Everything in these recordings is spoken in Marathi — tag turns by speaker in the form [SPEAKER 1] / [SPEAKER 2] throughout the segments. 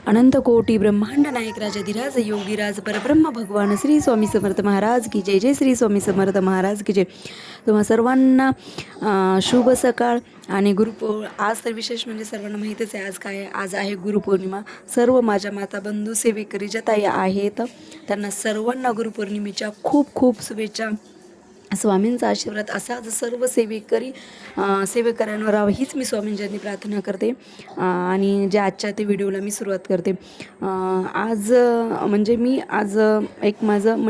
[SPEAKER 1] अनंत कोटी ब्रह्मांड नायक राजाधिराज योगीराज परब्रह्म भगवान श्री स्वामी समर्थ महाराज की जय. जय श्री स्वामी समर्थ महाराज की जय. तुम्हा सर्वांना शुभ सकाळ आणि आज तर विशेष म्हणजे सर्वांना माहीतच आहे आज आहे गुरुपौर्णिमा. सर्व माझ्या माता बंधू सेवेकरी ज्या ताई आहेत त्यांना सर्वांना गुरुपौर्णिमेच्या खूप खूप शुभेच्छा. स्वामींचा आशीर्वाद असाच सर्व सेवेकऱ्यांवर राहावा हीच मी स्वामींच्यांनी प्रार्थना करते. आणि जे आजच्या ते व्हिडिओला मी सुरुवात करते. आज म्हणजे मी आज माझं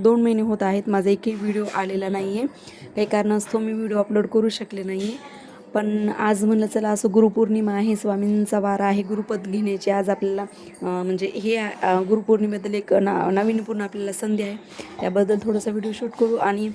[SPEAKER 1] 2 महिने होत आहेत माझा एकही व्हिडिओ आलेला नाही आहे. काही कारणास्तव मी व्हिडिओ अपलोड करू शकले नाही आहे. पण आज म्हणलं चला असं गुरुपौर्णिमा आहे, स्वामींचा वार आहे, गुरुपद घेण्याची आज आपल्याला म्हणजे हे गुरुपौर्णिमेबद्दल एक नाविन्यपूर्ण आपल्याला संधी आहे. त्याबद्दल थोडासा व्हिडिओ शूट करू. आणि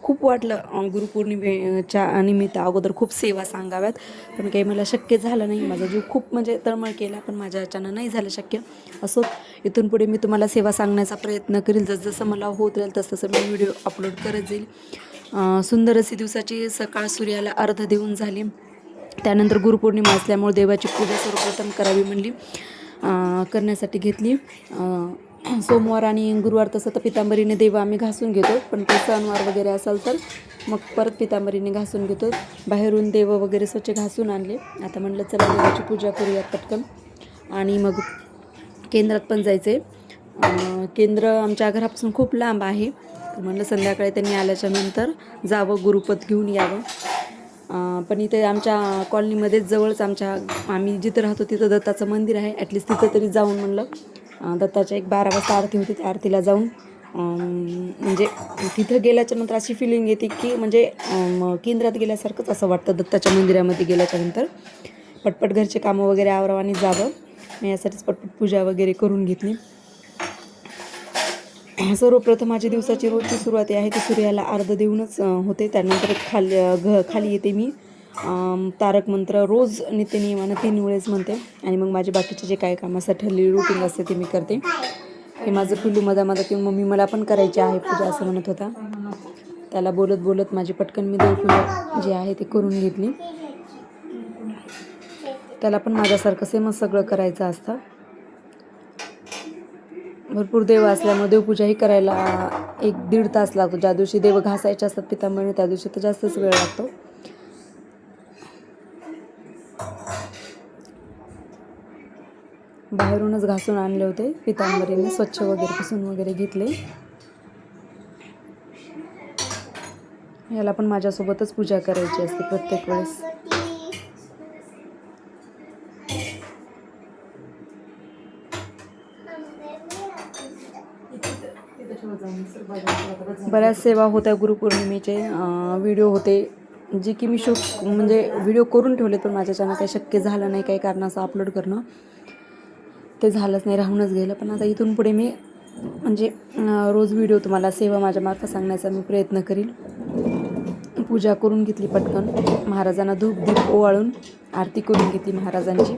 [SPEAKER 1] खूप वाटलं गुरुपौर्णिमेच्या निमित्त अगोदर खूप सेवा सांगाव्यात, पण काही मला शक्य झालं नाही. माझा जीव खूप म्हणजे तळमळ केला, पण माझ्या याच्यानं नाही झालं शक्य. असो, इथून पुढे मी तुम्हाला सेवा सांगण्याचा प्रयत्न करील. जसं मला होत राहील तसं मी व्हिडिओ अपलोड करत जाईल. सुंदर अशी दिवसाची सकाळ सूर्याला अर्ध देऊन झाली. त्यानंतर गुरुपौर्णिमा असल्यामुळे देवाची पूजा सर्वप्रथम करावी म्हणली, करण्यासाठी घेतली. सोमवार आणि गुरुवार तसं तर पितांबरीने देव आम्ही घासून घेतो, पण काही सणवार वगैरे असेल तर मग परत पितांबरीने घासून घेतो. बाहेरून देव वगैरे स्वच्छ घासून आणले. आता म्हणलं चला देवाची पूजा करूयात पटकन. आणि मग केंद्रात पण जायचं आहे. केंद्र आमच्या घरापासून खूप लांब आहे, तर म्हणलं संध्याकाळी त्यांनी आल्याच्या नंतर जावं, गुरुपद घेऊन यावं. पण इथे आमच्या कॉलनीमध्येच जवळच आम्ही जिथं राहतो तिथं दत्ताचं मंदिर आहे. ॲटलिस्ट तिथं तरी जाऊन म्हणलं दत्ताच्या 12 वाजता आरती होती, त्या आरतीला जाऊन म्हणजे तिथं गेल्याच्या नंतर अशी फिलिंग येते की म्हणजे केंद्रात गेल्यासारखंच असं वाटतं. दत्ताच्या मंदिरामध्ये गेल्याच्यानंतर पटपट घरचे कामं वगैरे आवरावं आणि जावं. मी यासाठीच पटपट पूजा वगैरे करून घेतली. सर्वप्रथम माझी दिवसाची रोजची सुरुवात आहे ती सूर्याला अर्ध देऊनच होते. त्यानंतर खाली येते मी. तारक मंत्र रोज नित्यनियमानं 3 वेळेस म्हणते. आणि मग माझे बाकीचे जे काय कामासाठी ठरलेली रुटीन असते ते मी करते. हे माझं पिल्लू मधा की मम्मी मला पण करायची आहे पूजा असं म्हणत होता. त्याला बोलत बोलत माझी पटकन मी देवपूजा जी आहे ती करून घेतली. त्याला पण माझ्यासारखं सेमच सगळं करायचं असतं. भरपूर देव असल्यामुळे देवपूजाही करायला 1-1.5 तास लागतो. ज्या दिवशी देव घासायचे असतात पितांबरी त्या दिवशी तर जास्तच वेळ लागतो. बाहेरूनच घासून आणले होते पितांबरीने, स्वच्छ वगैरे पुसून वगैरे घेतले. याला पण माझ्यासोबतच पूजा करायची असते प्रत्येक वेळेस. बऱ्याच सेवा होत्या गुरुपौर्णिमेचे, व्हिडिओ होते जे की मी म्हणजे व्हिडिओ करून ठेवले, पण माझ्याच्यानं काही शक्य झालं नाही. काही कारणाचं अपलोड करणं ते झालंच नाही, राहूनच गेलं. पण आता इथून पुढे मी म्हणजे रोज व्हिडिओ तुम्हाला सेवा माझ्यामार्फत सांगण्याचा मी प्रयत्न करील. पूजा करून घेतली पटकन. महाराजांना धूप दीप ओवाळून आरती करून घेतली महाराजांची.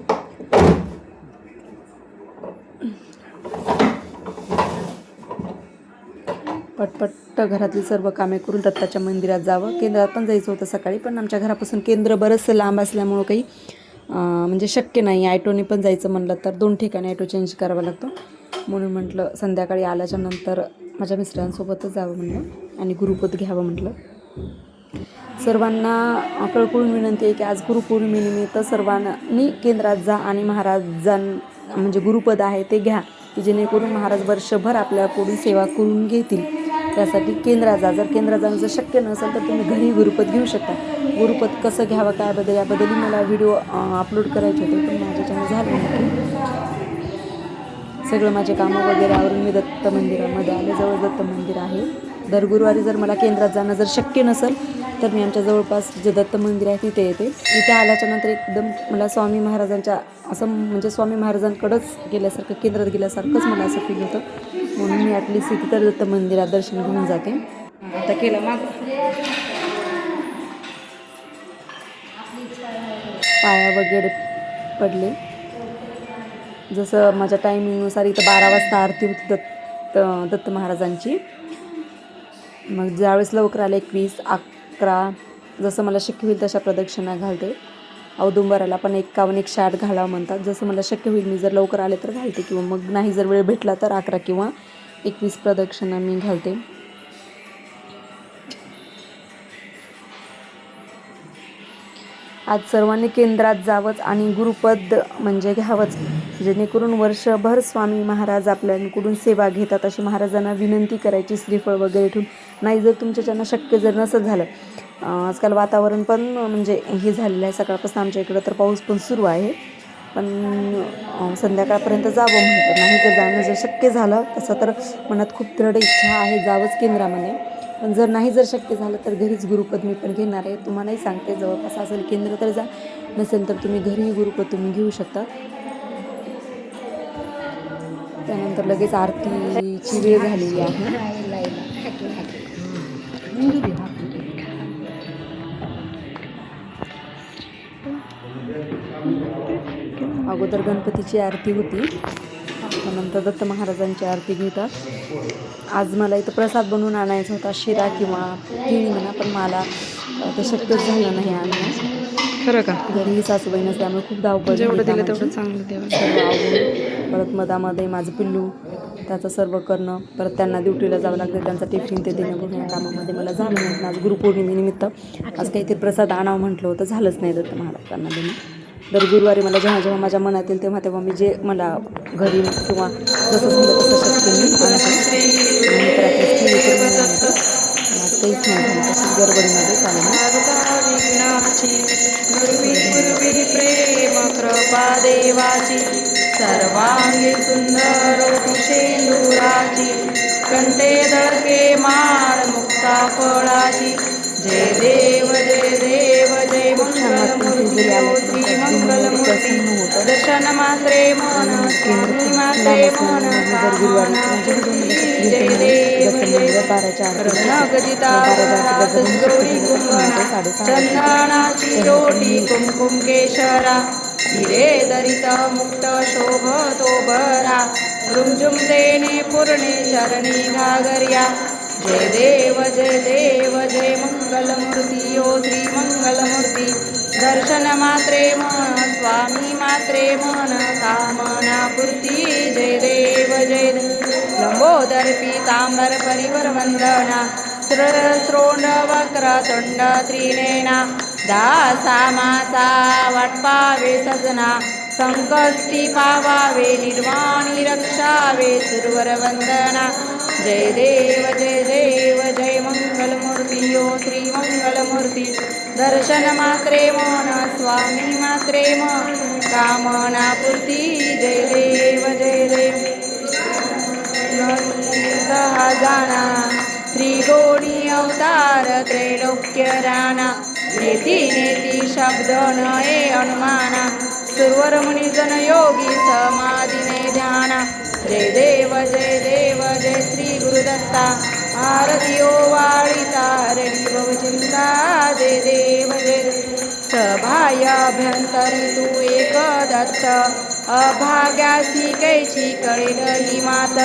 [SPEAKER 1] पटपट घरातली सर्व कामे करून दत्ताच्या मंदिरात जावं. केंद्रात पण जायचं होतं सकाळी, पण आमच्या घरापासून केंद्र बरंचसं लांब असल्यामुळं काही म्हणजे शक्य नाही. ॲटोने पण जायचं म्हणलं तर 2 ठिकाणी ॲटो चेंज करावा लागतो. म्हणून म्हटलं संध्याकाळी आल्याच्या नंतर माझ्या मिस्टरांसोबतच जावं म्हणलं आणि गुरुपद घ्यावं म्हटलं. सर्वांना कळकळून विनंती आहे की आज गुरुपौर्णिमेनिमित्त सर्वांनी केंद्रात जा आणि म्हणजे गुरुपद आहे ते घ्या, की जेणेकरून महाराज वर्षभर आपल्याकडून सेवा करून घेतील. त्यासाठी केंद्रात जा. जर केंद्रात जाणं जर शक्य नसेल तर तुम्ही घरी गुरुपद घेऊ शकता. गुरुपद कसं घ्यावं काय याबद्दलही मला व्हिडिओ अपलोड करायचे होते, पण माझ्याच्यानं झालं नाही. सगळं माझे कामं वगैरे आवरून मी दत्त मंदिरामध्ये आले. जवळ दत्त मंदिर आहे. दर गुरुवारी जर मला केंद्रात जाणं जर शक्य नसेल तर मी आमच्या जवळपास जे दत्त मंदिर आहे तिथे येते. इथे आल्याच्यानंतर एकदम मला स्वामी महाराजांच्या असं म्हणजे स्वामी महाराजांकडंच गेल्यासारखं, केंद्रात गेल्यासारखंच मला असं फील होतं. म्हणून मी ॲटलिस्ट इथे तर दत्त मंदिरात दर्शन घेऊन जाते. आता केलं पाया वगैरे पडले. जसं माझ्या टायमिंगनुसार इथं 12 वाजता आरती होती दत्त महाराजांची. मग ज्यावेळेस लवकर आले 21-11 जसं मला शक्य होईल तशा प्रदक्षिणा घालते. औदुंबराला पण 51-108 घालावं म्हणतात. जसं मला शक्य होईल, मी जर लवकर आले तर घालते, किंवा मग नाही जर वेळ भेटला तर 11 किंवा 21 प्रदक्षिणा मी घालते. आज सर्वांनी केंद्रात जावंच आणि गुरुपद म्हणजे घ्यावंच, जेणेकरून वर्षभर स्वामी महाराज आपल्याकडून सेवा घेतात, अशी महाराजांना विनंती करायची, श्रीफळ वगैरे ठेवून. नाही जर तुमच्याच्यानं शक्य जर नसं झालं, आजकाल वातावरण पण म्हणजे हे झालेलं आहे, सकाळपासून आमच्या इकडं तर पाऊस पण सुरू आहे, पण संध्याकाळपर्यंत जावं म्हणतो. नाही जर जाणं जर शक्य झालं तसं तर मनात खूप दृढ इच्छा आहे जावंच केंद्रामध्ये. पण जर नाही जर शक्य झालं तर घरीच गुरुपद मी पण घेणार आहे. तुम्हालाही सांगते, जवळपास असेल केंद्र तर जा, नसेल तर तुम्ही घरीही गुरुपद तुम्ही घेऊ शकता. त्यानंतर लगेच आरतीची वेळ झालेली आहे. अगोदर गणपतीची आरती होती, त्यानंतर दत्त महाराजांची आरती घेतात. आज मला इथं प्रसाद बनवून आणायचा होता, शिरा किंवा केळी म्हणा, पण मला ते शक्यच झालं नाही आणणं.
[SPEAKER 2] खरं का?
[SPEAKER 1] घरीही सासूबाई नसल्यामुळे खूप धावपळ
[SPEAKER 2] जेवढं
[SPEAKER 1] झाली
[SPEAKER 2] दिलं तेवढं
[SPEAKER 1] कामाची.
[SPEAKER 2] चांगलं देवा.
[SPEAKER 1] सर्व आवरून परत मधामध्ये माझं पिल्लू, त्याचं सर्व करणं, परत त्यांना ड्युटीला जावं लागतं, त्यांचा टिफिन ते देणं बघून या कामामध्ये मला झालं नाही. आज गुरुपौर्णिमेनिमित्त आज काहीतरी प्रसाद आणावं म्हटलं होतं, झालंच नाही दत्त महाराजांना देणं. दर गुरुवारी मला जेव्हा जेव्हा माझ्या मनात येईल तेव्हा मी जे मला घरी किंवा जसं झालं तसं शक्य मी आणते. नंतर आता स्त्री करून आणते. आज काहीच नाही झालं, तशीच गडबडीमध्ये
[SPEAKER 2] पूर्वी प्रेम कृपा देवाची, सर्वांगी सुंदर शेंदुराची, कंठे दळके माळ मुक्ता फळाची. जय देव जय देव जय मंगलमूर्ती ओ श्री मंगलमूर्ती. दर्शन मात्रे मन स्वामी मात्रे मन कामना पूर्ती. जय देव जय रत्नगदिता गौरी कुंभणा, चंदनाची रोटी कुमकुम केशरा, हिरे दरित मुक्त शोभतो बरा, रुमझुम देणे पूर्णे चरणी घागर्या. जय देव जय मंगलमूर्ती ओ श्री मंगलमूर्ती. दर्शन मात्रे मन स्वामी मात्रे मन कामना पूर्ती. जय देव लंबोदर पीतांबर परिवर वंदना, श्रोंड वक्र तोंड त्रिनेना, दासा माचा वाटपावे सजना, संकष्टी पावावे निर्वाणी रक्षावे सुरवर वंदना. जय देव जय मंगलमूर्ती ओ श्री मंगलमूर्ती. दर्शन मात्रे मन स्वामी मात्रे मन कामना पूर्ती. जय देव जाना, त्रिगोणी अवतार त्रैलोक्य राणा, नेती नेती शब्द नये अनुमाना, सुरवर मुनिजन योगी समाधीने ध्याना. जय देव जय श्री गुरुदत्ता, आरती ओवाळीता हरणी भवचिंता. जय देव सभाय अभ्यंतरी तू एक दत्त, अभाग्यासी कैची कळेल ही मात,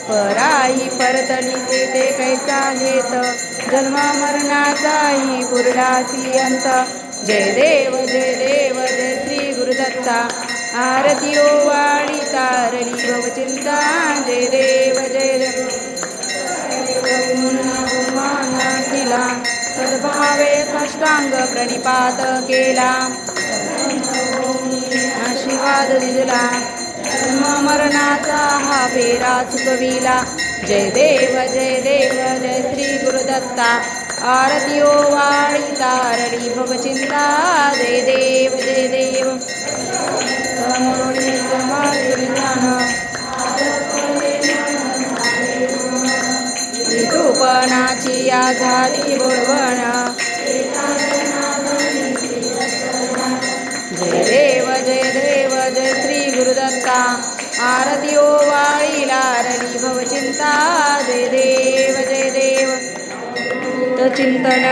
[SPEAKER 2] पराई परतली ते कैसा हेत, जन्म मरणाचाही पुरलासी अंत. जय देव जय श्री गुरुदत्ता, आरती ओवाळी तारली भवचिंता. जय देव केला, सद्भावे साष्टांग प्रणिपात केला, आशीर्वाद दिला, जन्म मरणाचा हा फेरा चुकविला. जय देव जय श्री गुरुदत्ता, आरती ओवाळी तारली भवचिंता. जय देव ऋतुपणाची आघाती बोलवण. जय देव जय श्री गुरुदत्ता, आरती ओवाळी लारली भवचिंता. जय देव चिंतन